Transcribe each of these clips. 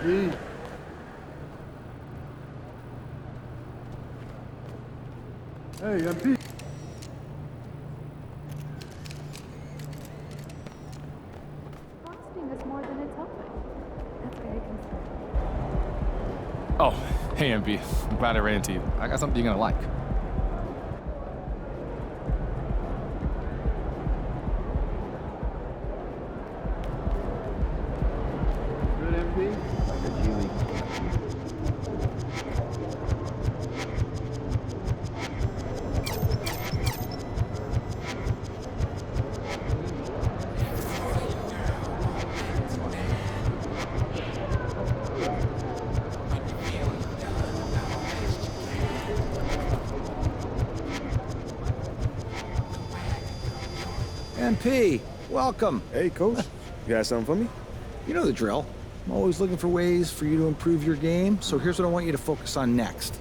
MP. Hey, MP. Costing us more than it's helping. That's very concerning. Oh, hey, MB. I'm glad I ran into you. I got something you're gonna like. Good, MP? Like a G League. MP, welcome. Hey, Coach. You got something for me? You know the drill. I'm always looking for ways for you to improve your game, so here's what I want you to focus on next.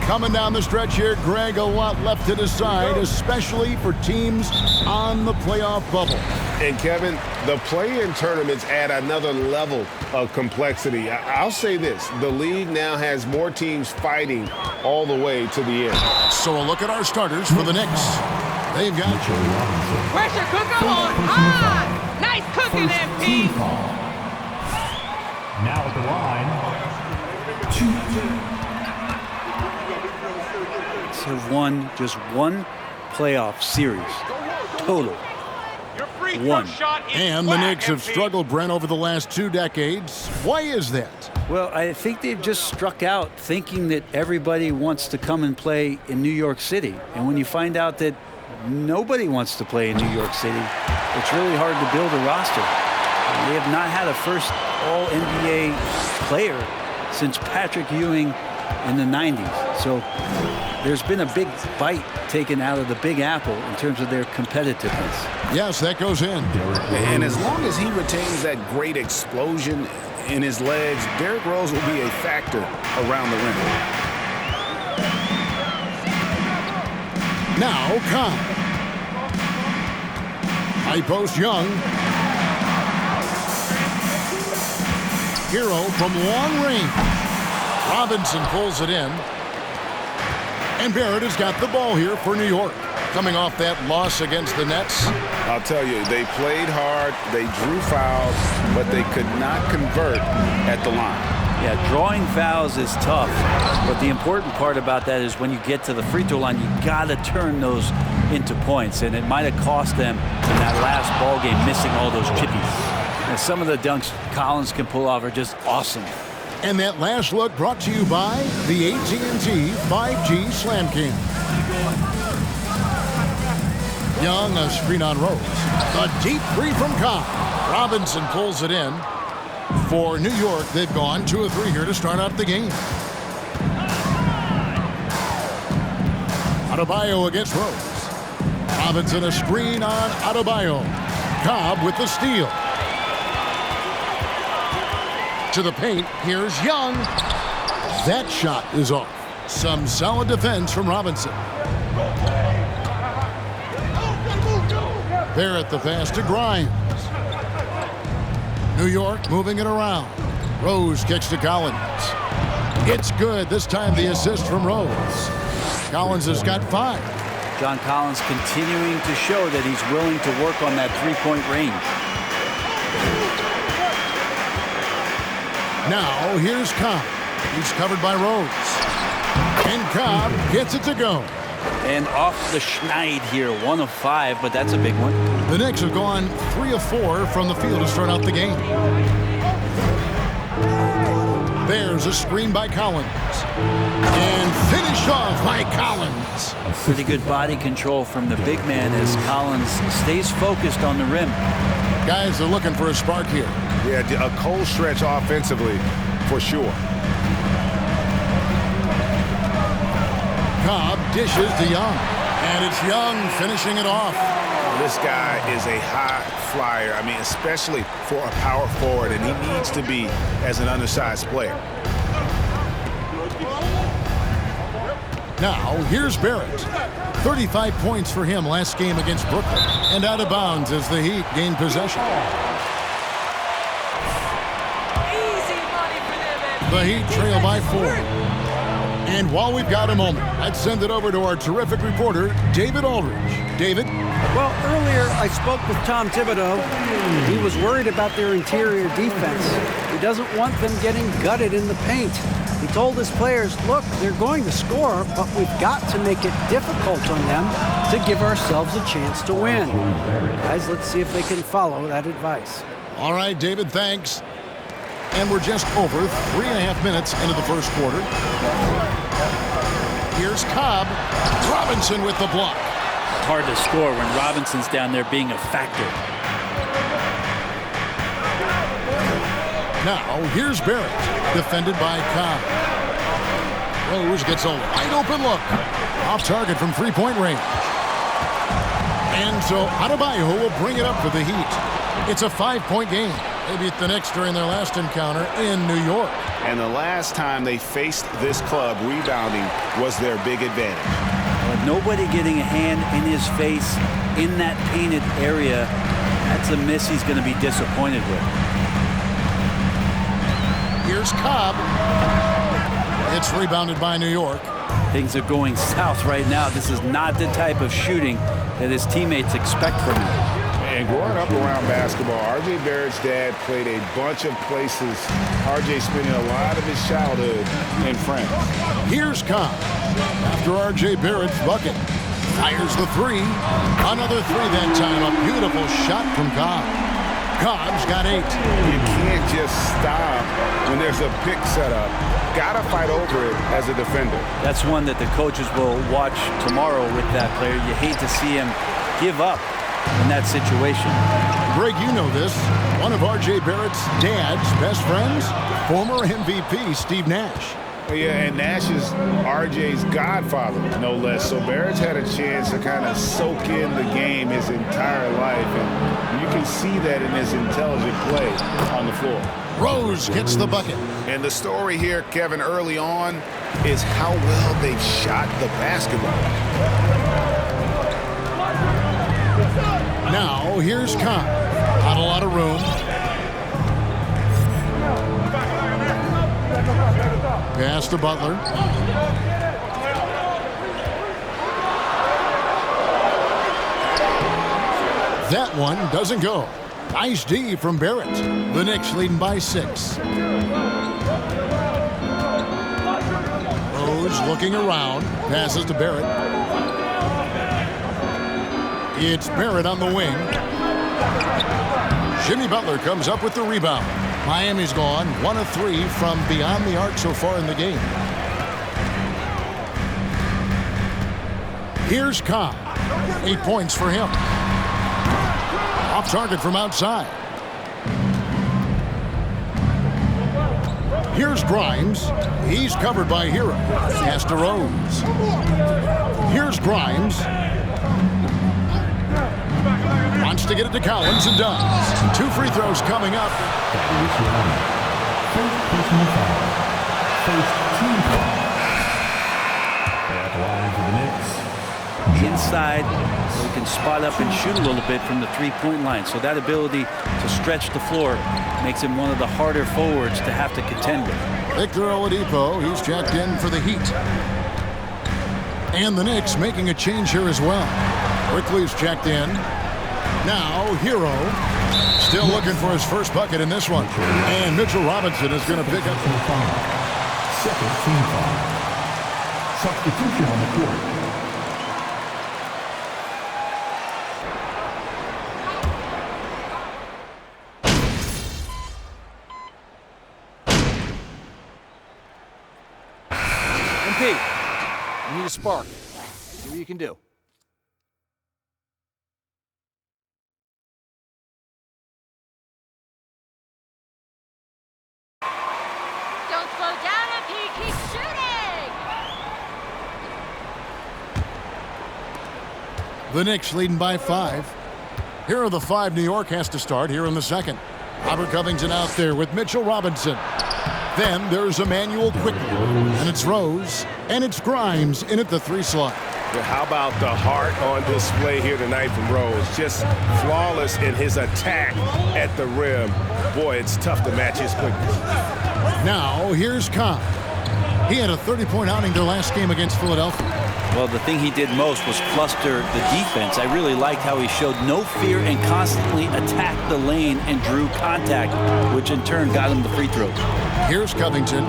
Coming down the stretch here, Greg, a lot left to decide, especially for teams on the playoff bubble. And Kevin, the play-in tournaments add another level of complexity. I'll say this, the league now has more teams fighting all the way to the end. So a look at our starters for the Knicks. They've got Pressure cooker on high. Nice cooking, MP. Now at the line, have won just one playoff series total. One. And the Knicks have struggled, Brent, over the last 2 decades. Why is that? Well, I think they've just struck out thinking that everybody wants to come and play in New York City. And when you find out that nobody wants to play in New York City, it's really hard to build a roster. They have not had a first All-NBA player since Patrick Ewing in the 90s. So there's been a big bite taken out of the Big Apple in terms of their competitiveness. Yes, that goes in. And as long as he retains that great explosion in his legs, Derrick Rose will be a factor around the rim. Now, Khan. High post Young. Hero from long range. Robinson pulls it in. And Barrett has got the ball here for New York. Coming off that loss against the Nets. I'll tell you, they played hard, they drew fouls, but they could not convert at the line. Yeah, drawing fouls is tough, but the important part about that is when you get to the free throw line, you got to turn those into points, and it might have cost them in that last ball game missing all those chippies. And some of the dunks Collins can pull off are just awesome. And that last look brought to you by the AT&T 5G Slam King. Young, a screen on Rose. A deep three from Cobb. Robinson pulls it in. For New York, they've gone 2 of 3 here to start out the game. Adebayo against Rose. Robinson a screen on Adebayo. Cobb with the steal. To the paint, here's Young. That shot is off. Some solid defense from Robinson. Barrett the pass to Grimes. New York moving it around. Rose kicks to Collins. It's good. This time the assist from Rose. Collins has got 5. John Collins continuing to show that he's willing to work on that three-point range. Now here's Cobb. He's covered by Rose. And Cobb gets it to go. And off the schneid here, 1 of 5, but that's a big one. The Knicks have gone 3 of 4 from the field to start out the game. There's a screen by Collins. And finish off by Collins. Pretty good body control from the big man as Collins stays focused on the rim. Guys are looking for a spark here. Yeah, a cold stretch offensively for sure. Cobb dishes to Young. And it's Young finishing it off. This guy is a high flyer. I mean, especially for a power forward, and he needs to be as an undersized player. Now, here's Barrett. 35 points for him last game against Brooklyn. And out of bounds as the Heat gain possession. Easy money for them. The Heat trail by 4. And while we've got a moment, I'd send it over to our terrific reporter, David Aldridge. David? Well, earlier I spoke with Tom Thibodeau. He was worried about their interior defense. He doesn't want them getting gutted in the paint. He told his players, look, they're going to score, but we've got to make it difficult on them to give ourselves a chance to win. Guys, let's see if they can follow that advice. All right, David, thanks. And we're just over 3.5 minutes into the first quarter. Here's Cobb. Robinson with the block. Hard to score when Robinson's down there being a factor. Now, here's Barrett, defended by Cobb. Rose gets a wide open look. Off target from three-point range. And so Adebayo will bring it up for the Heat. It's a 5-point game. They beat the Knicks during their last encounter in New York. And the last time they faced this club, rebounding was their big advantage. But nobody getting a hand in his face in that painted area. That's a miss he's going to be disappointed with. Here's Cobb. It's rebounded by New York. Things are going south right now. This is not the type of shooting that his teammates expect from him. And growing up around basketball, R.J. Barrett's dad played a bunch of places. R.J. spending a lot of his childhood in France. Here's Cobb. After R.J. Barrett's bucket. Fires the 3. Another 3 that time. A beautiful shot from Cobb. Cobb's got 8. You can't just stop when there's a pick set up. Gotta fight over it as a defender. That's one that the coaches will watch tomorrow with that player. You hate to see him give up in that situation. Greg, you know this. One of R.J. Barrett's dad's best friends, former MVP Steve Nash. Yeah, and Nash is R.J.'s godfather, no less. So Barrett's had a chance to kind of soak in the game his entire life, and you can see that in his intelligent play on the floor. Rose gets the bucket. And the story here, Kevin, early on is how well they've shot the basketball. Now, here's Cobb. Not a lot of room. Pass to Butler. That one doesn't go. Nice D from Barrett. The Knicks leading by 6. Rose looking around. Passes to Barrett. It's Barrett on the wing. Jimmy Butler comes up with the rebound. Miami's gone 1 of 3 from beyond the arc so far in the game. Here's Cobb. 8 points for him. Off target from outside. Here's Grimes. He's covered by Hero. Pass to Rose. Here's Grimes. Wants to get it to Collins and does. 2 free throws coming up. First personal foul. First team foul. At the line for the Knicks. Inside, so he can spot up and shoot a little bit from the three-point line. So that ability to stretch the floor makes him one of the harder forwards to have to contend with. Victor Oladipo, he's checked in for the Heat. And the Knicks making a change here as well. Quickly's checked in. Now, Hero still looking for his first bucket in this one. And Mitchell Robinson is going to pick up. Second team foul. Substitution on the court. You need a spark. See what you can do. Don't slow down if he keeps shooting. The Knicks leading by 5. Here are the 5 New York has to start here in the second. Robert Covington out there with Mitchell Robinson. Then there's Emmanuel Quickly, and it's Rose, and it's Grimes in at the 3 slot. How about the heart on display here tonight from Rose? Just flawless in his attack at the rim. Boy, it's tough to match his quickness. Now, here's Cobb. He had a 30-point outing their last game against Philadelphia. Well, the thing he did most was fluster the defense. I really liked how he showed no fear and constantly attacked the lane and drew contact, which in turn got him the free throws. Here's Covington.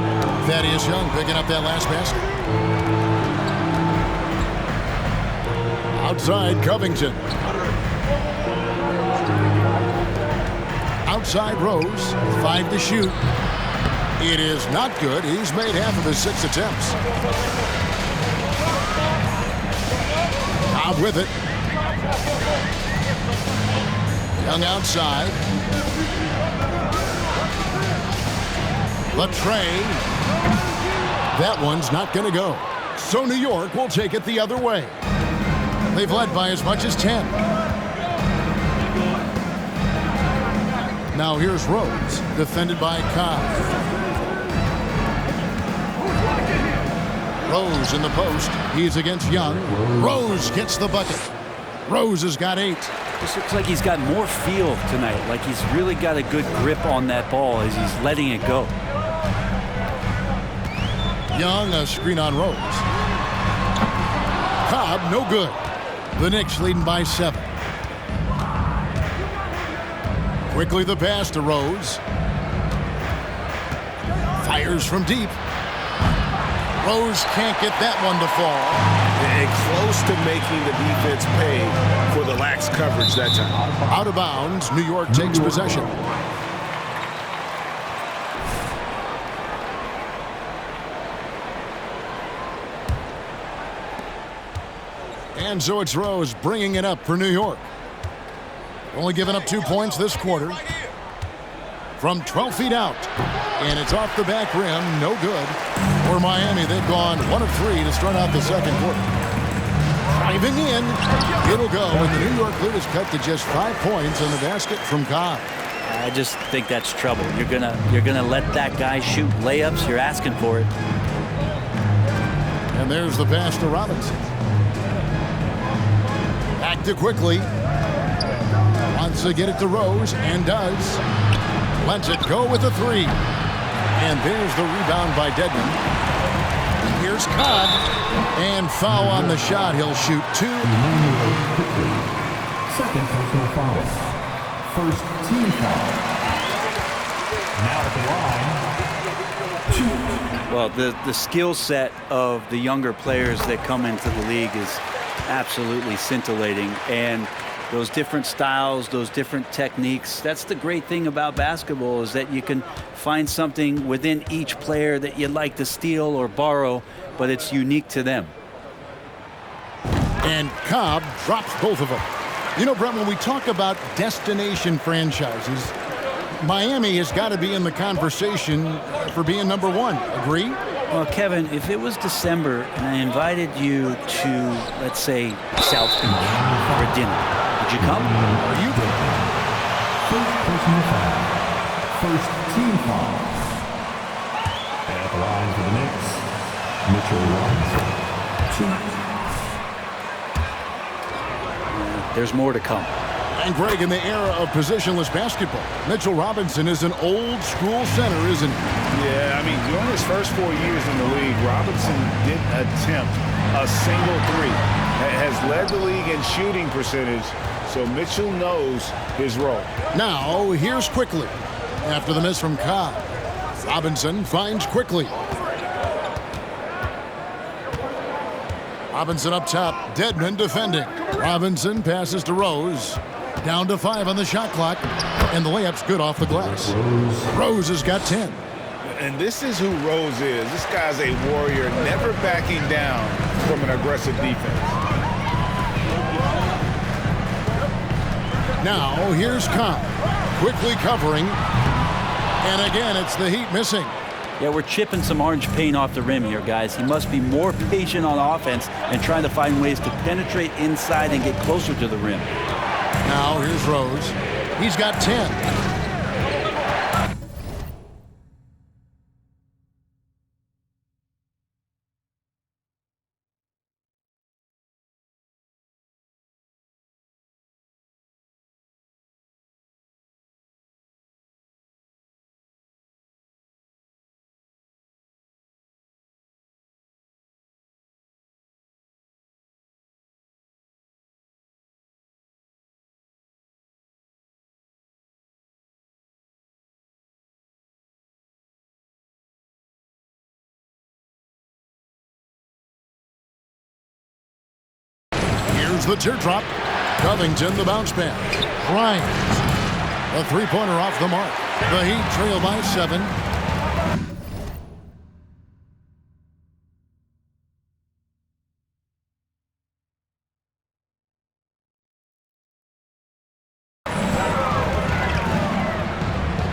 Thaddeus Young picking up that last basket. Outside Covington. Outside Rose. 5 to shoot. It is not good. He's made half of his 6 attempts. Cobb with it. Young outside. Latray. That one's not going to go. So New York will take it the other way. They've led by as much as 10. Now here's Rhodes, defended by Cobb. Rose in the post. He's against Young. Rose gets the bucket. Rose has got 8. This looks like he's got more feel tonight, like he's really got a good grip on that ball as he's letting it go. Young, a screen on Rose. Cobb, no good. The Knicks leading by 7. Quickly the pass to Rose. Fires from deep. Rose can't get that one to fall. And close to making the defense pay for the lax coverage that time. Out of bounds, New York takes possession. And so it's Rose bringing it up for New York. Only giving up 2 points this quarter. From 12 feet out. And it's off the back rim, no good. For Miami, they've gone 1 of 3 to start out the second quarter. Driving in, it'll go, and the New York lead is cut to just 5 points on the basket from Cobb. I just think that's trouble. You're gonna let that guy shoot layups. You're asking for it. And there's the pass to Robinson. Back to Quickly. Wants to get it to Rose, and does. Lets it go with a 3. And there's the rebound by Dedmon. Here's Cobb. And foul on the shot. He'll shoot 2. Second personal foul. First team foul. Now at the line. 2. Well, the skill set of the younger players that come into the league is absolutely scintillating. And those different styles, those different techniques. That's the great thing about basketball, is that you can find something within each player that you'd like to steal or borrow, but it's unique to them. And Cobb drops both of them. You know, Brett, when we talk about destination franchises, Miami has got to be in the conversation for being number one. Agree? Well, Kevin, if it was December and I invited you to, let's say, South Beach for dinner, would you come? Are you? First personal foul. First team foul. At the line for the Knicks, Mitchell Robinson. 2. There's more to come. And Greg, in the era of positionless basketball, Mitchell Robinson is an old school center, isn't he? Yeah, I mean, during his first 4 years in the league, Robinson didn't attempt a single three. Has led the league in shooting percentage, so Mitchell knows his role. Now, here's Quickly. After the miss from Cobb, Robinson finds Quickly. Robinson up top, Dedmon defending. Robinson passes to Rose. Down to 5 on the shot clock, and the layup's good off the glass. Rose has got 10. And this is who Rose is. This guy's a warrior, never backing down from an aggressive defense. Now, here's Cobb, quickly covering, and again, it's the Heat missing. Yeah, we're chipping some orange paint off the rim here, guys. He must be more patient on offense and trying to find ways to penetrate inside and get closer to the rim. Now, here's Rose. He's got 10. Here's the teardrop. Covington, the bounce pass. Grimes. A three-pointer off the mark. The Heat trail by 7.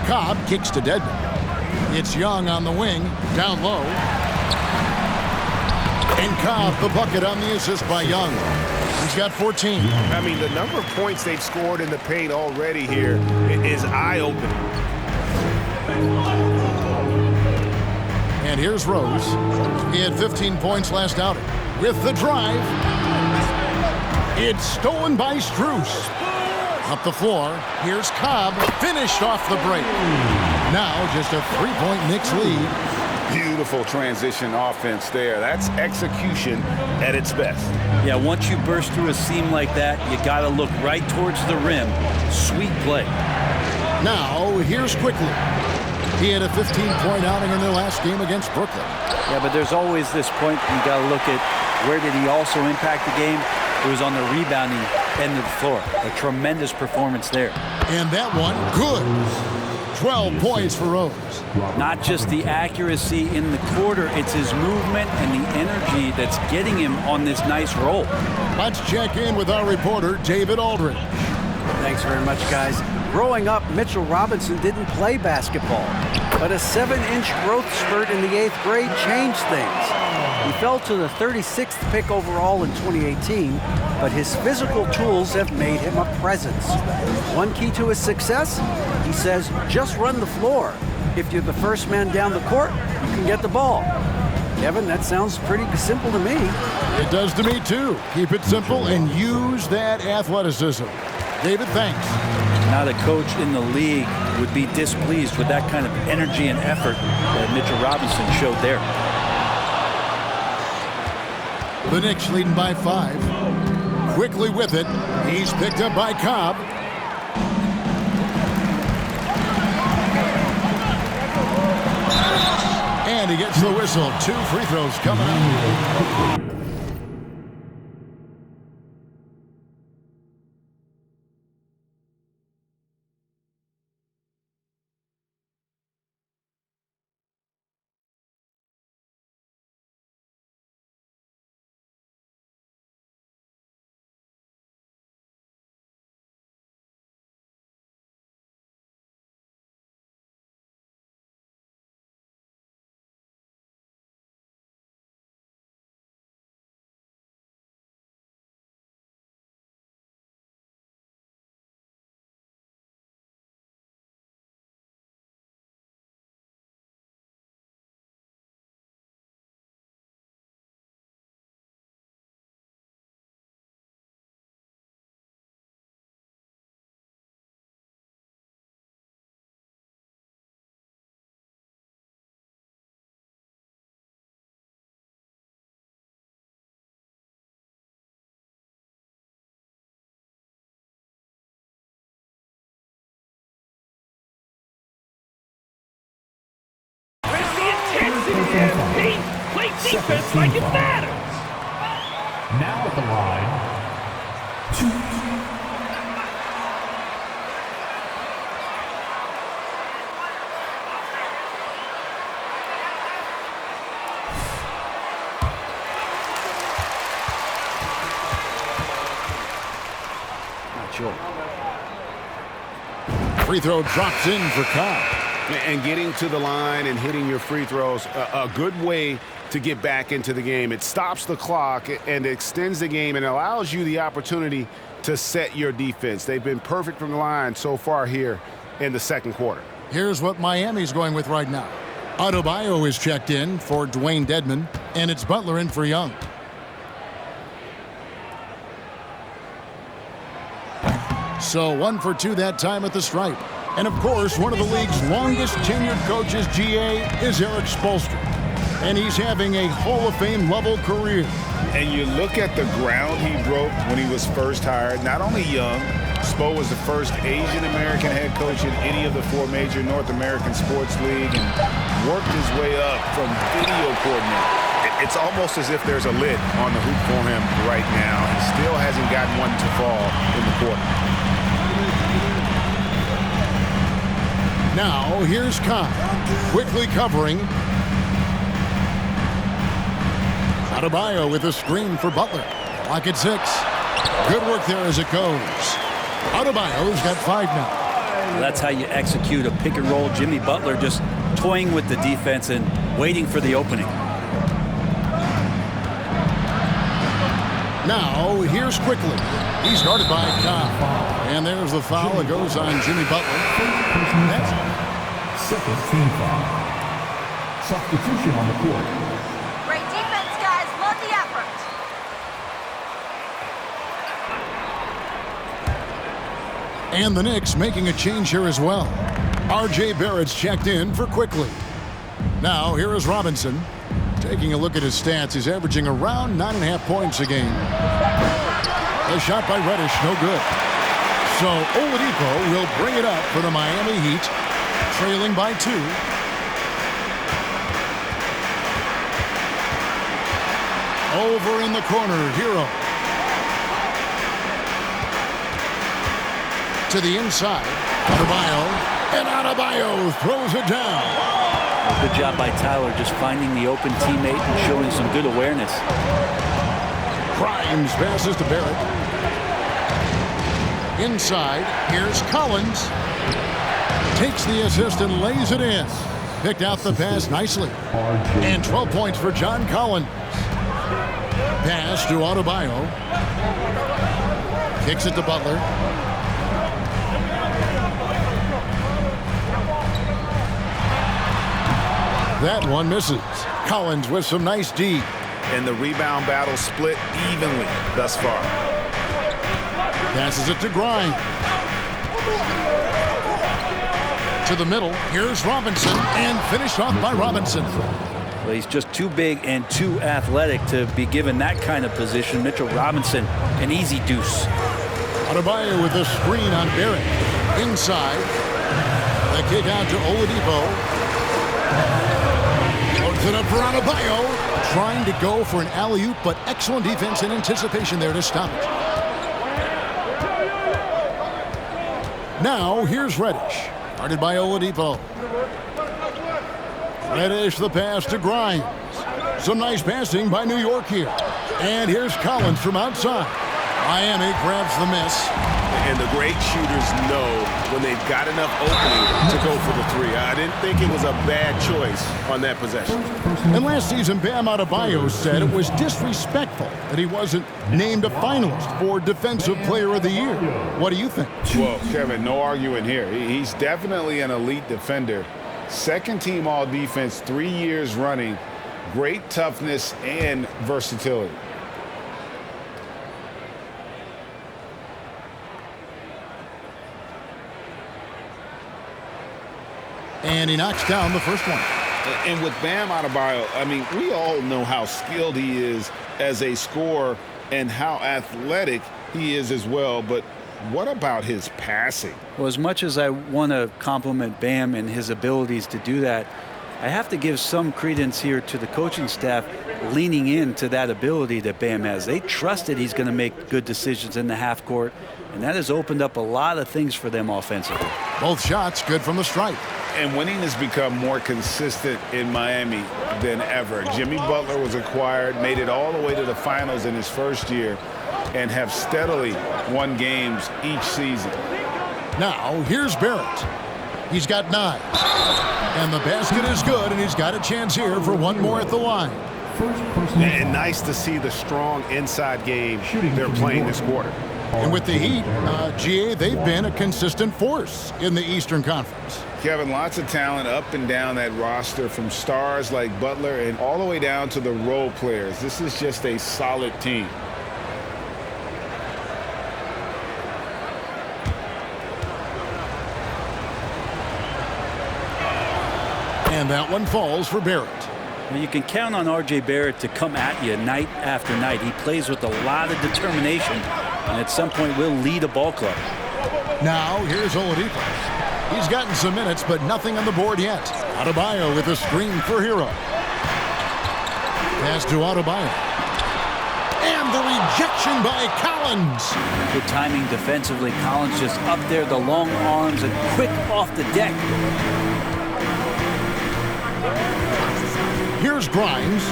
Cobb kicks to Dedmon. It's Young on the wing. Down low. And Cobb, the bucket on the assist by Young. He's got 14. I mean, the number of points they've scored in the paint already here is eye-opening. And here's Rose. He had 15 points last outing. With the drive. It's stolen by Strus. Up the floor. Here's Cobb. Finished off the break. Now just a 3-point Knicks lead. Beautiful transition offense there. That's execution at its best. Yeah, once you burst through a seam like that, you got to look right towards the rim. Sweet play. Now, here's Quickly. He had a 15-point outing in their last game against Brooklyn. Yeah, but there's always this point you got to look at where did he also impact the game. It was on the rebounding end of the floor. A tremendous performance there. And that one, good. 12 points for Rose. Not just the accuracy in the quarter, it's his movement and the energy that's getting him on this nice roll. Let's check in with our reporter, David Aldridge. Thanks very much, guys. Growing up, Mitchell Robinson didn't play basketball, but a 7-inch growth spurt in the 8th grade changed things. He fell to the 36th pick overall in 2018, but his physical tools have made him a presence. One key to his success? He says, just run the floor. If you're the first man down the court, you can get the ball. Kevin, that sounds pretty simple to me. It does to me, too. Keep it simple and use that athleticism. David, thanks. Not a coach in the league would be displeased with that kind of energy and effort that Mitchell Robinson showed there. The Knicks leading by 5. Quickly with it. He's picked up by Cobb. And he gets the whistle. 2 free throws coming up. EMP. Play defense like it matters. Now at the line, 2. Free throw drops in for Cobb. And getting to the line and hitting your free throws, a good way to get back into the game. It stops the clock and extends the game and allows you the opportunity to set your defense. They've been perfect from the line so far here in the second quarter. Here's what Miami's going with right now. Adebayo is checked in for Dwayne Dedmon, and it's Butler in for Young. So 1 for 2 that time at the stripe. And of course, one of the league's longest tenured coaches, GA, is Eric Spoelstra. And he's having a Hall of Fame level career. And you look at the ground he broke when he was first hired. Not only young, Spo was the first Asian American head coach in any of the 4 major North American sports league and worked his way up from video coordinator. It's almost as if there's a lid on the hoop for him right now. He still hasn't gotten one to fall in the quarter. Now, here's Cobb, quickly covering. Adebayo with a screen for Butler. Clock at 6. Good work there as it goes. Adebayo's got 5 now. That's how you execute a pick and roll. Jimmy Butler just toying with the defense and waiting for the opening. Now, here's quickly. He's guarded by Cobb. And there's the foul that goes on Jimmy Butler. That's second team foul. Substitution on the court. Great defense, guys. Love the effort. And the Knicks making a change here as well. R.J. Barrett's checked in for quickly. Now, here is Robinson. Taking a look at his stats, he's averaging around 9.5 points a game. A shot by Reddish, no good. So Oladipo will bring it up for the Miami Heat, trailing by 2. Over in the corner, Hero. To the inside, Adebayo, and Adebayo throws it down. Good job by Tyler just finding the open teammate and showing some good awareness. Grimes passes to Barrett. Inside, here's Collins. Takes the assist and lays it in. Picked out the pass nicely. And 12 points for John Collins. Pass to Adebayo. Kicks it to Butler. That one misses. Collins with some nice D. And the rebound battle split evenly thus far. Passes it to Grimes. To the middle. Here's Robinson. And finished off by Robinson. Well, he's just too big and too athletic to be given that kind of position. Mitchell Robinson, an easy deuce. Adebayo with a screen on Barrett. Inside. The kick out to Oladipo. Loads it up for Adebayo. Trying to go for an alley-oop, but excellent defense and anticipation there to stop it. Now, here's Reddish. Guarded by Oladipo. Reddish the pass to Grimes. Some nice passing by New York here. And here's Collins from outside. Miami grabs the miss. And the great shooters know when they've got enough opening to go for the 3. I didn't think it was a bad choice on that possession. And last season, Bam Adebayo said it was disrespectful that he wasn't named a finalist for Defensive Player of the Year. What do you think? Well, Kevin, no arguing here. He's definitely an elite defender. Second team all defense 3 years running. Great toughness and versatility. And he knocks down the first one. And with Bam Adebayo, I mean, we all know how skilled he is as a scorer and how athletic he is as well. But what about his passing? Well, as much as I want to compliment Bam and his abilities to do that, I have to give some credence here to the coaching staff leaning into that ability that Bam has. They trusted he's going to make good decisions in the half court, and that has opened up a lot of things for them offensively. Both shots good from the stripe. And winning has become more consistent in Miami than ever. Jimmy Butler was acquired, made it all the way to the finals in his first year, and have steadily won games each season. Now, here's Barrett. He's got 9. And the basket is good, and he's got a chance here for one more at the line. And nice to see the strong inside game they're playing this quarter. And with the Heat, GA, they've been a consistent force in the Eastern Conference. Kevin, lots of talent up and down that roster, from stars like Butler and all the way down to the role players. This is just a solid team. And that one falls for Barrett. Well, you can count on R.J. Barrett to come at you night after night. He plays with a lot of determination, and at some point will lead a ball club. Now, here's Oladipo. He's gotten some minutes, but nothing on the board yet. Adebayo with a screen for Hero. Pass to Adebayo. And the rejection by Collins. Good timing defensively. Collins just up there, the long arms, and quick off the deck. Here's Grimes.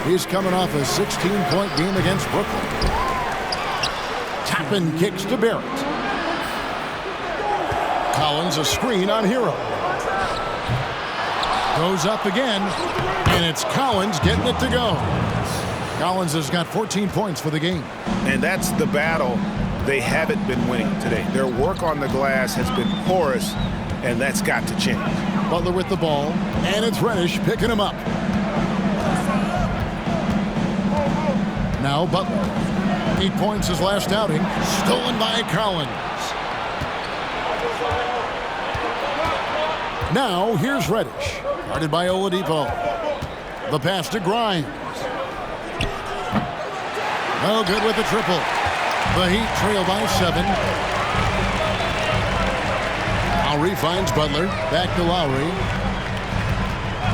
He's coming off a 16-point game against Brooklyn. Tapping kicks to Barrett. Collins a screen on Hero. Goes up again, and it's Collins getting it to go. Collins has got 14 points for the game. And that's the battle they haven't been winning today. Their work on the glass has been porous, and that's got to change. Butler with the ball, and it's Reddish picking him up. Now Butler. 8 points his last outing. Stolen by Collins. Now here's Reddish. Guarded by Oladipo. The pass to Grimes. No good with the triple. The Heat trail by 7. Lowry finds Butler. Back to Lowry.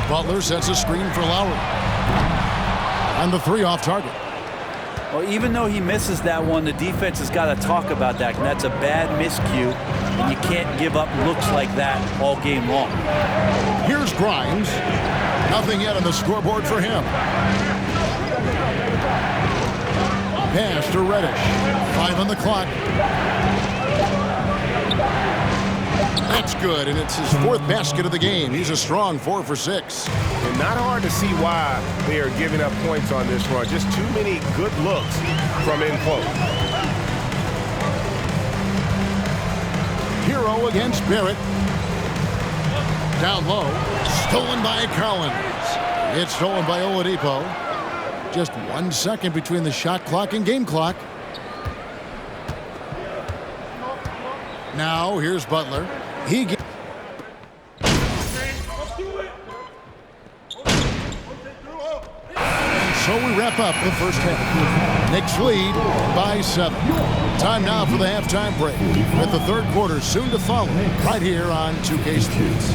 Butler sets a screen for Lowry. And the 3 off target. Well, even though he misses that one, the defense has got to talk about that. And that's a bad miscue, and you can't give up looks like that all game long. Here's Grimes. Nothing yet on the scoreboard for him. Pass to Reddish. 5 on the clock. That's good, and it's his 4th basket of the game. He's a strong 4 for 6. And not hard to see why they are giving up points on this run. Just too many good looks from in close. Hero against Barrett. Down low. Stolen by Collins. It's stolen by Oladipo. Just 1 second between the shot clock and game clock. Now here's Butler. He gets. So we wrap up the first half. Knicks lead by 7. Time now for the halftime break, with the third quarter soon to follow, right here on 2K Sports.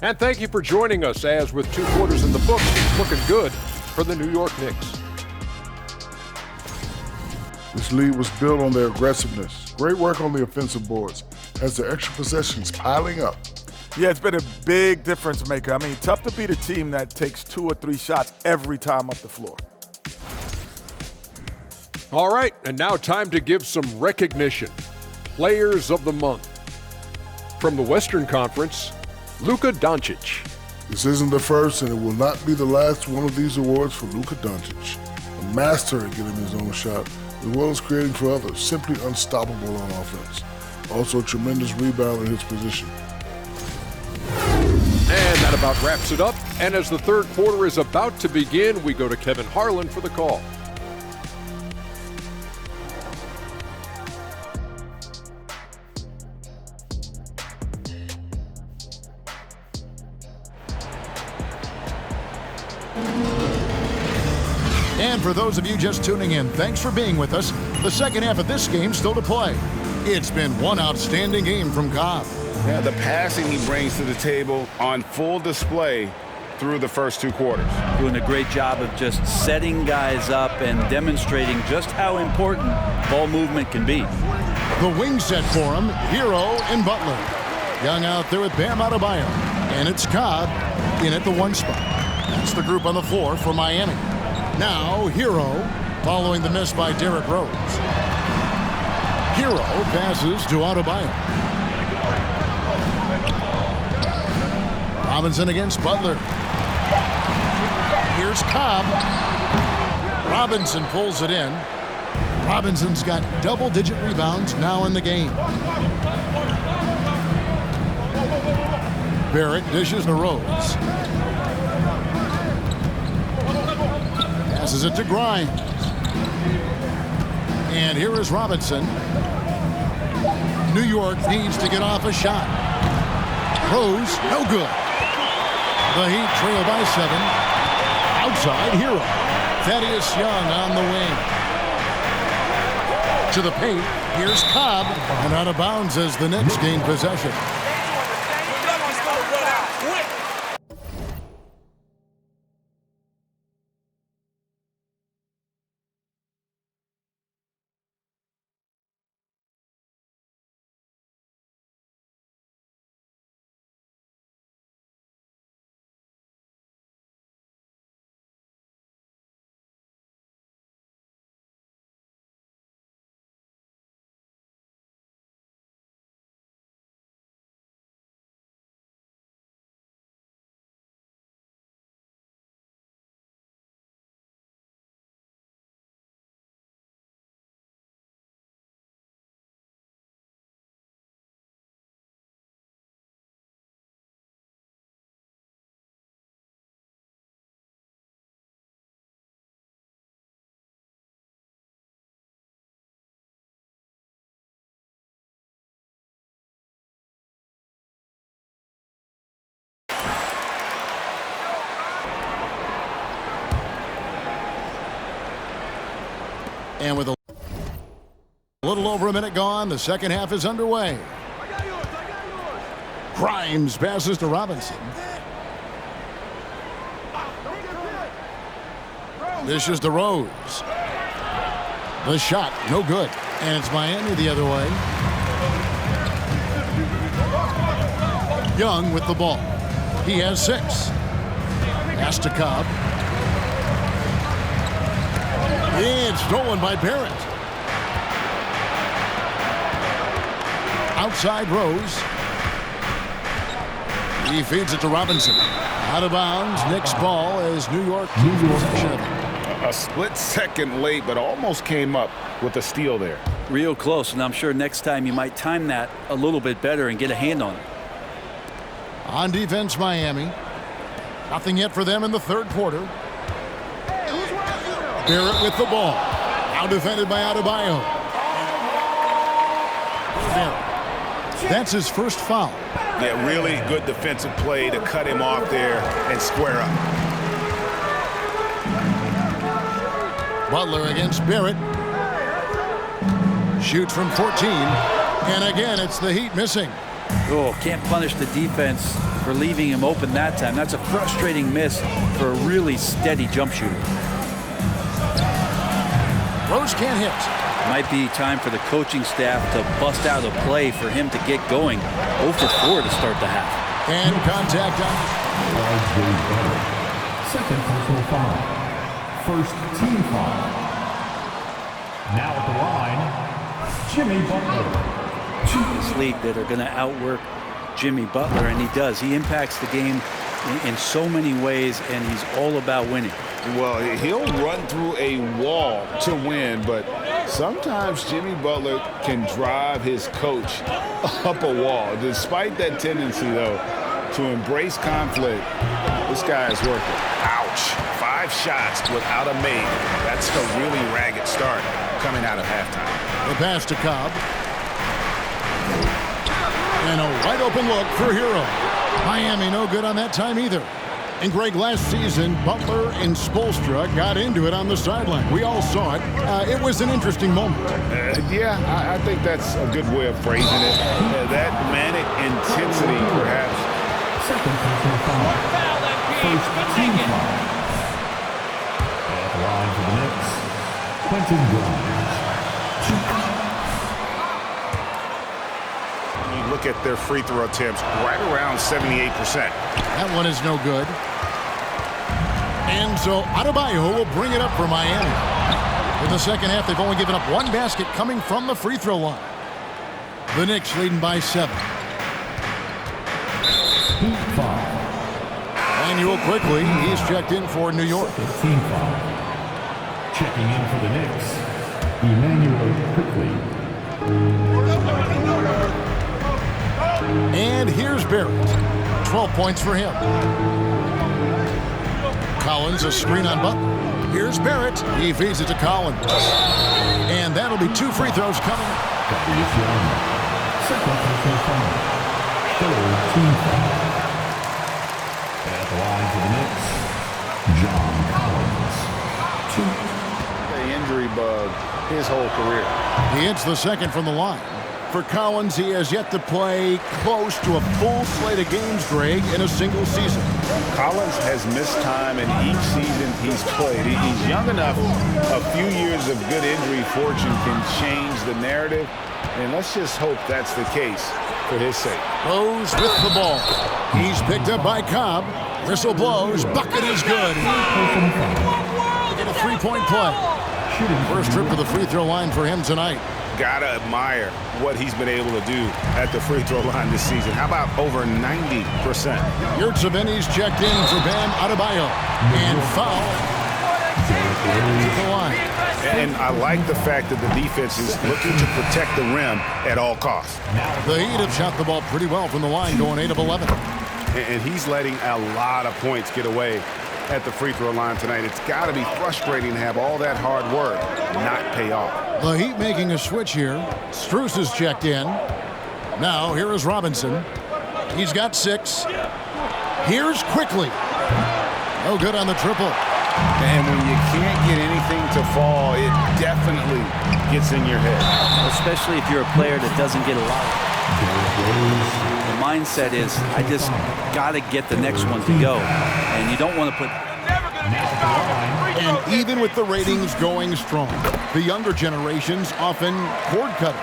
And thank you for joining us as with 2 quarters in the books, it's looking good for the New York Knicks. This lead was built on their aggressiveness. Great work on the offensive boards as the extra possessions piling up. Yeah, it's been a big difference maker. I mean, tough to beat a team that takes 2 or 3 shots every time up the floor. All right, and now time to give some recognition. Players of the Month. From the Western Conference, Luka Doncic. This isn't the first, and it will not be the last one of these awards for Luka Doncic. A master at getting his own shot, as well as creating for others, simply unstoppable on offense. Also a tremendous rebounder in his position. And that about wraps it up. And as the third quarter is about to begin, we go to Kevin Harlan for the call. And for those of you just tuning in, thanks for being with us. The second half of this game still to play. It's been one outstanding game from Cobb. Yeah, the passing he brings to the table on full display through the first 2 quarters. Doing a great job of just setting guys up and demonstrating just how important ball movement can be. The wing set for him, Hero and Butler. Young out there with Bam Adebayo. And it's Cobb in at the 1 spot. That's the group on the floor for Miami. Now, Hero, following the miss by Derrick Rose. Hero passes to Adebayo. Robinson against Butler. Here's Cobb. Robinson pulls it in. Robinson's got double-digit rebounds now in the game. Barrett dishes to Rose. Passes it to Grimes. And here is Robinson. New York needs to get off a shot. Rose, no good. The Heat trail by 7. Outside, Hero. Thaddeus Young on the wing. To the paint, here's Cobb. And out of bounds as the Knicks gain possession. And with a little over a minute gone, the second half is underway. Grimes passes to Robinson. This is the Rose. The shot, no good. And it's Miami the other way. Young with the ball. He has 6. Pass to Cobb. And stolen by Barrett. Outside Rose. He feeds it to Robinson. Out of bounds. Knicks ball as New York keeps possession. A split second late, but almost came up with a steal there. Real close, and I'm sure next time you might time that a little bit better and get a hand on it. On defense, Miami. Nothing yet for them in the third quarter. Barrett with the ball. Now defended by Adebayo. That's his first foul. Yeah, really good defensive play to cut him off there and square up. Butler against Barrett. Shoots from 14. And again, it's the Heat missing. Oh, can't punish the defense for for leaving him open that time. That's a frustrating miss for a really steady jump shooter. Rose can't hit. Might be time for the coaching staff to bust out a play for him to get going. 0 for 4 to start the half. And contact on second personal foul. First team foul. Now at the line, Jimmy Butler. This league that are going to outwork Jimmy Butler, and he does. He impacts the game in so many ways, and he's all about winning. Well, he'll run through a wall to win, but sometimes Jimmy Butler can drive his coach up a wall. Despite that tendency, though, to embrace conflict, this guy is working. Ouch. 5 shots without a make. That's a really ragged start coming out of halftime. The pass to Cobb. And a wide open look for Hero. Miami no good on that time either. And Greg, last season, Butler and Spoelstra got into it on the sideline. We all saw it. It was an interesting moment. Yeah, I think that's a good way of phrasing it. That manic intensity, perhaps. Second personal foul. First team foul. At the line for the Knicks, Quentin Grimes. Look at their free throw attempts, right around 78%. That one is no good. And so Adebayo will bring it up for Miami. In the second half, they've only given up 1 basket coming from the free throw line. The Knicks leading by 7. Manuel quickly, he's checked in for New York. Team foul. Checking in for the Knicks, Emmanuel quickly. And here's Barrett. 12 points for him. Collins, a screen on Butler. Here's Barrett. He feeds it to Collins. And that'll be 2 free throws coming. Second personal foul. Third team foul. At the line for the Knicks, John Collins. The injury bug his whole career. He hits the second from the line. For Collins, he has yet to play close to a full slate of games, Greg, in a single season. Collins has missed time in each season he's played. He's young enough. A few years of good injury fortune can change the narrative, and let's just hope that's the case for his sake. Rose with the ball. He's picked up by Cobb. Whistle blows. Bucket is good. Get a 3-point play. First trip to the free throw line for him tonight. Gotta admire what he's been able to do at the free throw line this season. How about over 90%? Yurtseven's checked in for Bam Adebayo. And foul to the line. And I like the fact that the defense is looking to protect the rim at all costs. The Heat have shot the ball pretty well from the line, going 8 of 11. And he's letting a lot of points get away at the free throw line tonight. It's got to be frustrating to have all that hard work not pay off. The Heat making a switch here. Strus is checked in. Now, here is Robinson. He's got 6. Here's Quickly. No good on the triple. And when you can't get anything to fall, it definitely gets in your head. Especially if you're a player that doesn't get a lot. The mindset is, I just got to get the next one to go. And you don't want to put... And even with the ratings going strong, the younger generations often cord cutting.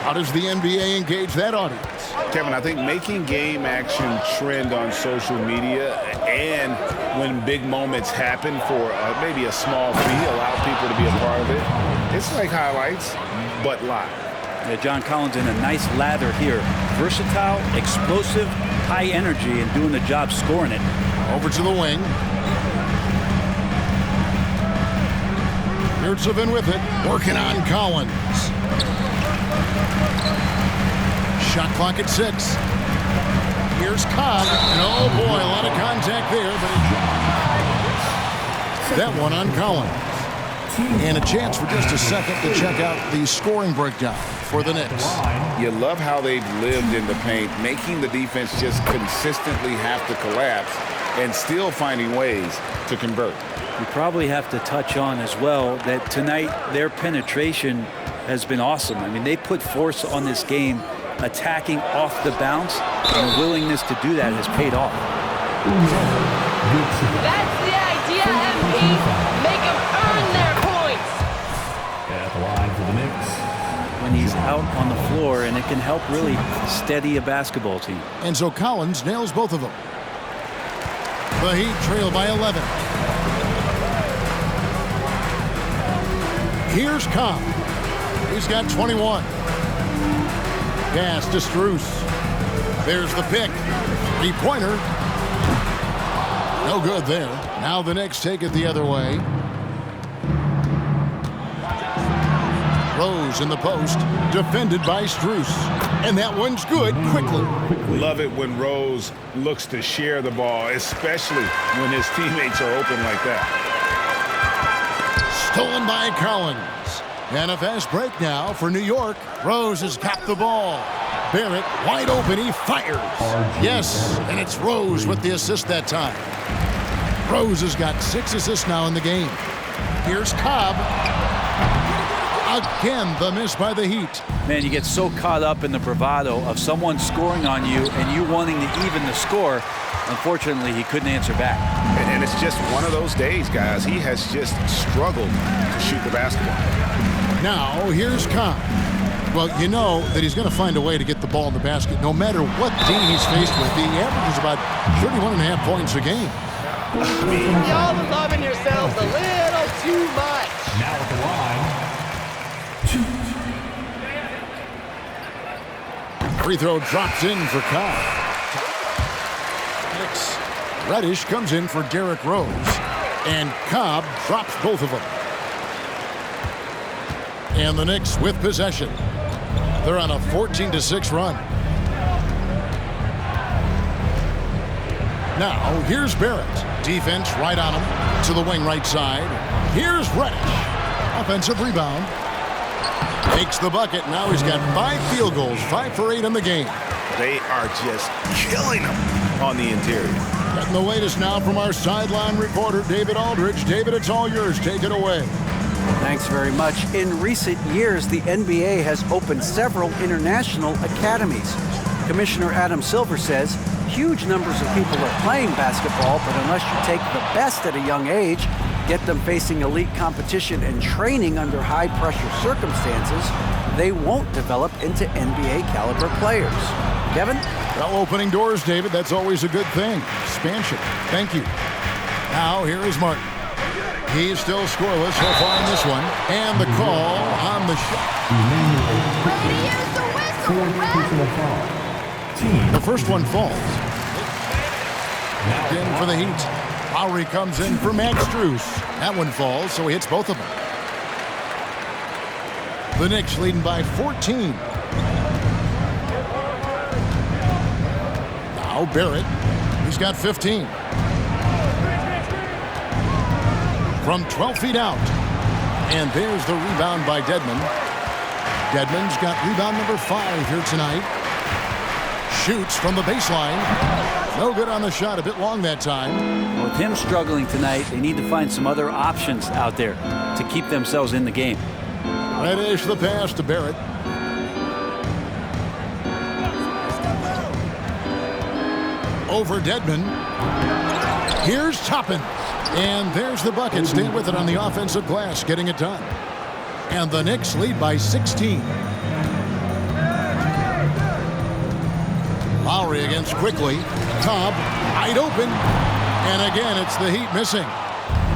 How does the NBA engage that audience? Kevin, I think making game action trend on social media and when big moments happen for maybe a small fee, allow people to be a part of it. It's like highlights, but live. Yeah, John Collins in a nice lather here. Versatile, explosive, high energy, and doing the job scoring it. Over to the wing. Yurtseven with it, working on Collins. Shot clock at 6. Here's Cobb, and oh boy, a lot of contact there, but that one on Collins. And a chance for just a second to check out the scoring breakdown for the Knicks. You love how they've lived in the paint, making the defense just consistently have to collapse and still finding ways to convert. You probably have to touch on as well that tonight their penetration has been awesome. I mean, they put force on this game attacking off the bounce, and the willingness to do that has paid off. That's the idea, MP. Make them earn their points. At the line for the Knicks. When he's out on the floor, and it can help really steady a basketball team. And so Collins nails both of them. The Heat trail by 11. Here's Cobb. He's got 21. Pass to Strus. There's the pick. Three-pointer. No good there. Now the Knicks take it the other way. Rose in the post, defended by Strus. And that one's good quickly. Love it when Rose looks to share the ball, especially when his teammates are open like that. Stolen by Collins. And a fast break now for New York. Rose has got the ball. Barrett wide open, he fires. Yes, and it's Rose with the assist that time. Rose has got 6 assists now in the game. Here's Cobb. Again, the miss by the Heat. Man, you get so caught up in the bravado of someone scoring on you and you wanting to even the score. Unfortunately, he couldn't answer back. And it's just one of those days, guys. He has just struggled to shoot the basketball. Now, here's Cobb. Well, you know that he's going to find a way to get the ball in the basket no matter what team he's faced with. He averages about 31.5 points a game. Y'all are loving yourselves a little too much. Now at the line. Free throw drops in for Cobb. Reddish comes in for Derrick Rose. And Cobb drops both of them. And the Knicks with possession. They're on a 14-6 run. Now, here's Barrett. Defense right on him. To the wing right side. Here's Reddish. Offensive rebound. Makes the bucket. Now he's got 5 field goals. 5 for 8 in the game. They are just killing him on the interior. And the latest now from our sideline reporter, David Aldridge. David, it's all yours. Take it away. Thanks very much. In recent years, the NBA has opened several international academies. Commissioner Adam Silver says huge numbers of people are playing basketball, but unless you take the best at a young age, get them facing elite competition and training under high-pressure circumstances, they won't develop into NBA-caliber players. Kevin? Well, opening doors, David, that's always a good thing. Expansion. Thank you. Now, here is Martin. He's still scoreless so far in this one. And the call on the shot. The first one falls. In for the Heat. Lowry comes in for Max Strus. That one falls, so he hits both of them. The Knicks leading by 14. Now Barrett. He's got 15. From 12 feet out. And there's the rebound by Dedmon. Dedmon's got rebound number 5 here tonight. Shoots from the baseline. No good on the shot. A bit long that time. Well, with him struggling tonight, they need to find some other options out there to keep themselves in the game. Reddish the pass to Barrett. Over Dedmon. Here's Toppin. And there's the bucket. Stay with it on the offensive glass, getting it done. And the Knicks lead by 16. Lowry against quickly. Cobb, wide open. And again, it's the Heat missing.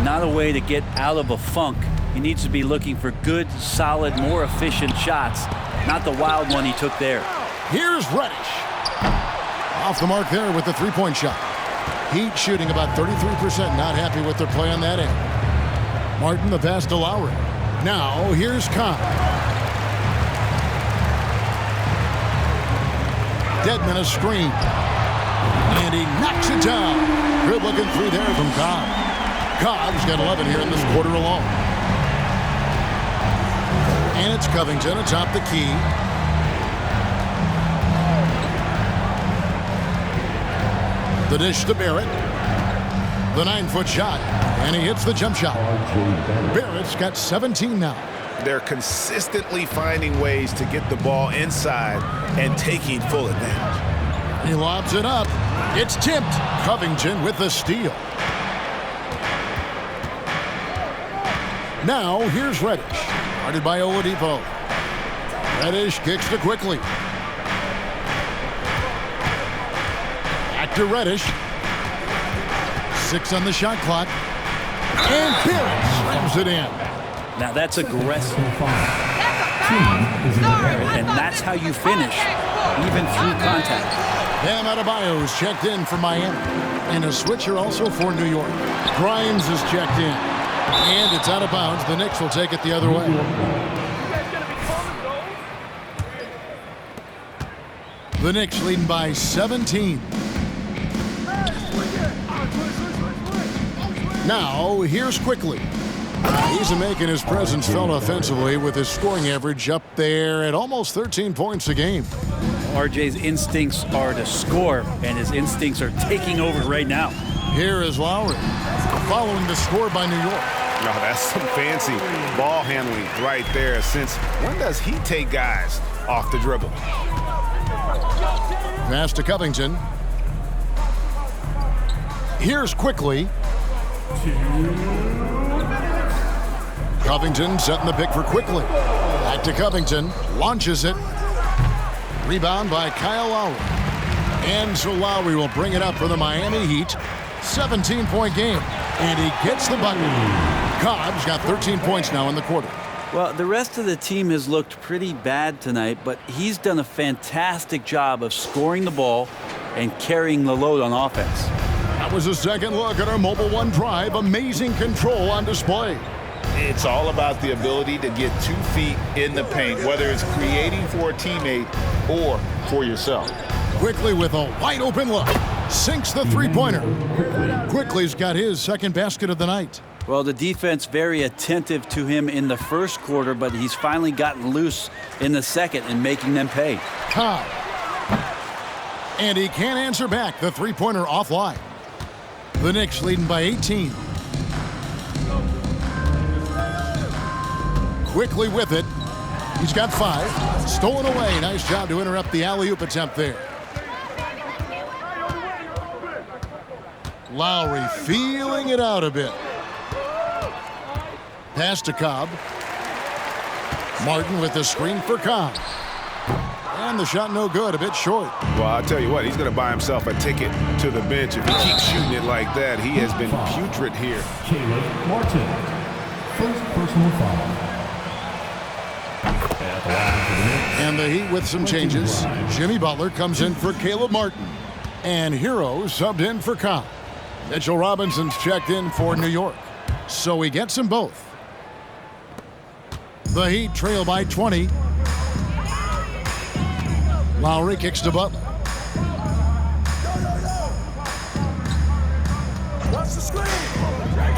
Not a way to get out of a funk. He needs to be looking for good, solid, more efficient shots. Not the wild one he took there. Here's Reddish. Off the mark there with the three-point shot. Heat shooting about 33%. Not happy with their play on that end. Martin the pass to Lowry. Now here's Cobb. Dedmon a screen. And he knocks it down. Good looking three there from Cobb. Cobb's got 11 here in this quarter alone. And it's Covington atop the key. The dish to Barrett. The 9-foot shot. And he hits the jump shot. Barrett's got 17 now. They're consistently finding ways to get the ball inside and taking full advantage. He lobs it up. It's tipped. Covington with the steal. Now here's Reddish. Guarded by Oladipo. Reddish kicks to Quickly. Back to Reddish. 6 on the shot clock. And Barrett slams it in. Now that's aggressive. And that's how you finish, even through contact. Bam Adebayo is checked in for Miami. And a switcher also for New York. Grimes is checked in. And it's out of bounds. The Knicks will take it the other way. The Knicks leading by 17. Now, here's Quickly. He's making his presence felt offensively with his scoring average up there at almost 13 points a game. RJ's instincts are to score, and his instincts are taking over right now. Here is Lowry, following the score by New York. No, that's some fancy ball handling right there. Since when does he take guys off the dribble? Pass to Covington. Here's Quickly. Covington setting the pick for Quickly. Back to Covington. Launches it. Rebound by Kyle Lowry. And so Lowry will bring it up for the Miami Heat. 17-point game. And he gets the button. Cobb's got 13 points now in the quarter. Well, the rest of the team has looked pretty bad tonight, but he's done a fantastic job of scoring the ball and carrying the load on offense. That was a second look at our Mobile One Drive. Amazing control on display. It's all about the ability to get 2 feet in the paint, whether it's creating for a teammate or for yourself. Quickly with a wide open look. Sinks the three-pointer. Quickly's got his second basket of the night. Well, the defense very attentive to him in the first quarter, but he's finally gotten loose in the second and making them pay. Cobb. And he can't answer back. The three-pointer offline. The Knicks leading by 18. Quickly with it. He's got 5. Stolen away. Nice job to interrupt the alley-oop attempt there. Lowry feeling it out a bit. Pass to Cobb. Martin with the screen for Cobb. And the shot no good, a bit short. Well, I'll tell you what, he's going to buy himself a ticket to the bench if he keeps shooting it like that. He has been putrid here. Caleb Martin, first personal foul. And the Heat with some changes. Jimmy Butler comes in for Caleb Martin. And Hero subbed in for Cobb. Mitchell Robinson's checked in for New York. So he gets them both. The Heat trail by 20. Lowry kicks to Butler.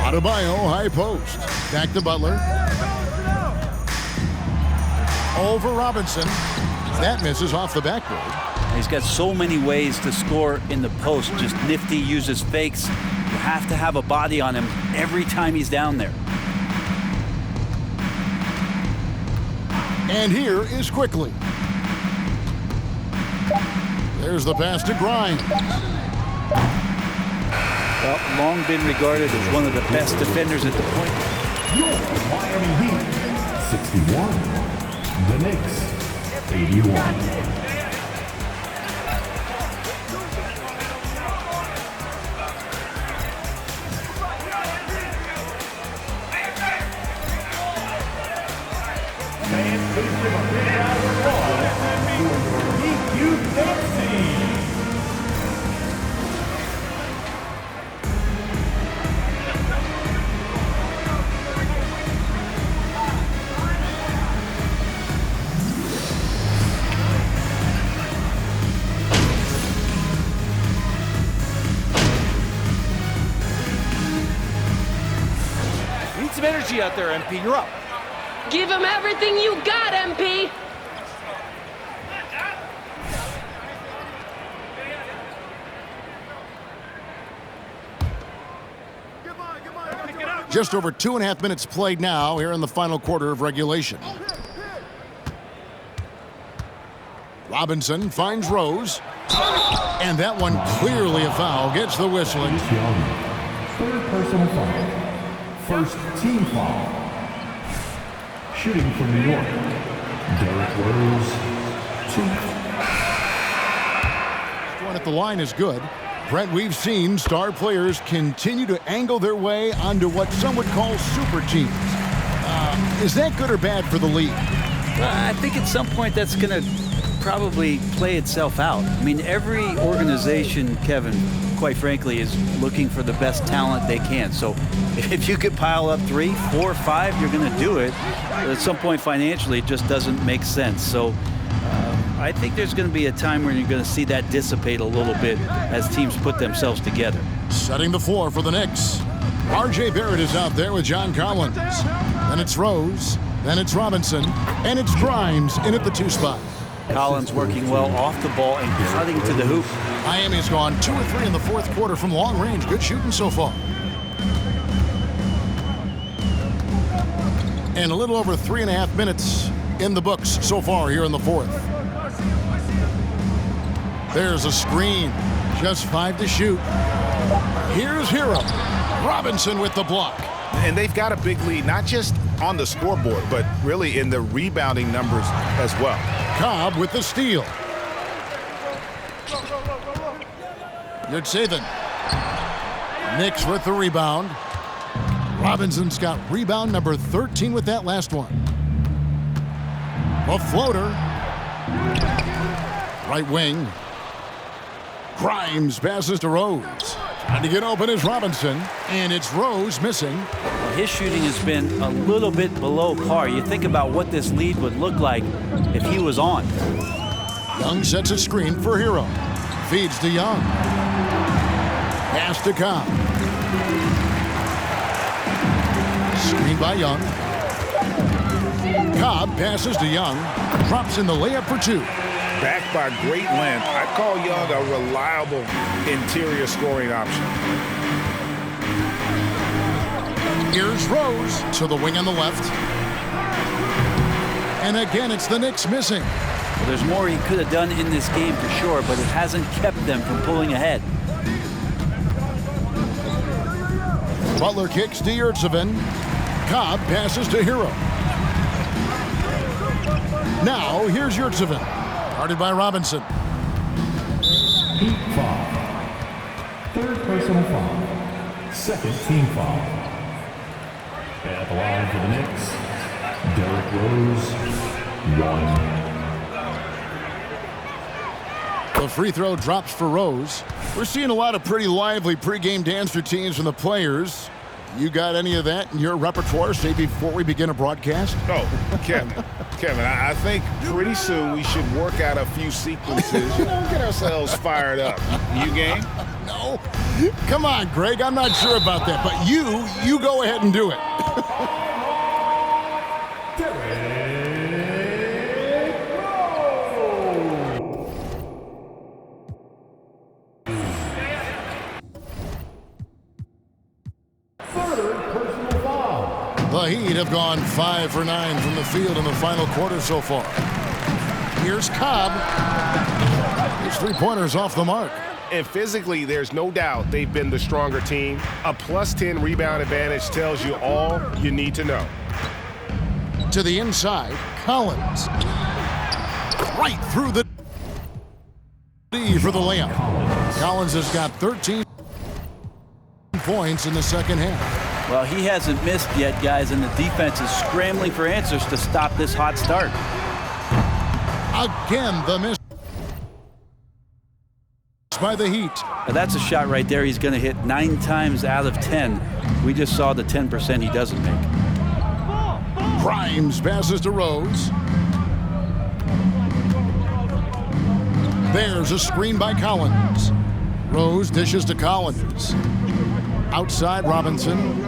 Adebayo, high post. Back to Butler. Over Robinson. That misses off the backboard. He's got so many ways to score in the post. Just nifty, uses fakes. You have to have a body on him every time he's down there. And here is Quickly. There's the pass to Grimes. Well, long been regarded as one of the best defenders at the point. Your Miami Heat, 61. The Knicks, 81. Need some energy out there, MP. You're up. Give him everything you got, MP. Just over 2.5 minutes played now here in the final quarter of regulation. Robinson finds Rose. And that one clearly a foul. Gets the whistling. Third personal foul. First team foul. Shooting from New York, Derrick Rose, 2. One at the line is good. Brent, we've seen star players continue to angle their way onto what some would call super teams. Is that good or bad for the league? I think at some point that's going to probably play itself out. I mean, every organization, Kevin, quite frankly, is looking for the best talent they can. So if you could pile up 3, 4, 5, you're going to do it. But at some point financially, it just doesn't make sense. So I think there's going to be a time where you're going to see that dissipate a little bit as teams put themselves together. Setting the floor for the Knicks. R.J. Barrett is out there with John Collins. Then it's Rose. Then it's Robinson. And it's Grimes in at the 2 spot. Collins working well off the ball and cutting to the hoop. Miami's gone 2 of 3 in the fourth quarter from long range. Good shooting so far. And a little over 3.5 minutes in the books so far here in the fourth. There's a screen. Just 5 to shoot. Here's Hero. Robinson with the block. And they've got a big lead, not just on the scoreboard, but really in the rebounding numbers as well. Cobb with the steal. Yurtseven. Knicks with the rebound. Robinson's got rebound number 13 with that last one. A floater. Right wing. Grimes passes to Rose. Trying to get open is Robinson, and it's Rose missing. His shooting has been a little bit below par. You think about what this lead would look like if he was on. Young sets a screen for Hero. Feeds to Young. Pass to Cobb. Screen by Young. Cobb passes to Young. Drops in the layup for 2. Backed by great length, I call Young a reliable interior scoring option. Here's Rose to the wing on the left. And again, it's the Knicks missing. Well, there's more he could have done in this game for sure, but it hasn't kept them from pulling ahead. Butler kicks to Yurtseven. Cobb passes to Hero. Now, here's Yurtseven. Guarded by Robinson. Team foul. Third personal foul. Second team foul. At the line for the Knicks, Derrick Rose, 1. The free throw drops for Rose. We're seeing a lot of pretty lively pregame dance routines from the players. You got any of that in your repertoire, say, before we begin a broadcast? Oh, Kevin, I think pretty soon we should work out a few sequences, get ourselves fired up. You game? No. Come on, Greg, I'm not sure about that, but you go ahead and do it. The Heat have gone 5 for 9 from the field in the final quarter so far. Here's Cobb. His 3-pointers off the mark. And physically, there's no doubt they've been the stronger team. A +10 rebound advantage tells you all you need to know. To the inside, Collins. Right through the D for the layup. Collins has got 13 points in the second half. Well, he hasn't missed yet, guys, and the defense is scrambling for answers to stop this hot start. Again, the miss by the Heat. Now, that's a shot right there he's going to hit 9 times out of 10. We just saw the 10% he doesn't make. Grimes passes to Rose. There's a screen by Collins. Rose dishes to Collins. Outside Robinson.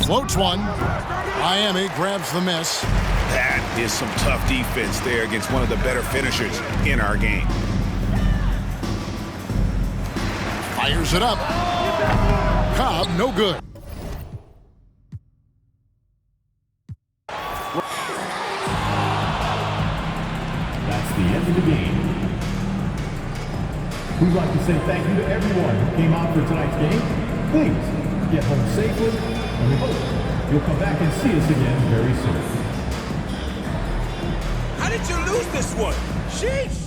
Floats one. Miami grabs the miss. That is some tough defense there against one of the better finishers in our game. Fires it up. Cobb, no good. after the game. We'd like to say thank you to everyone who came out for tonight's game. Please get home safely, and we hope you'll come back and see us again very soon. How did you lose this one? Sheesh!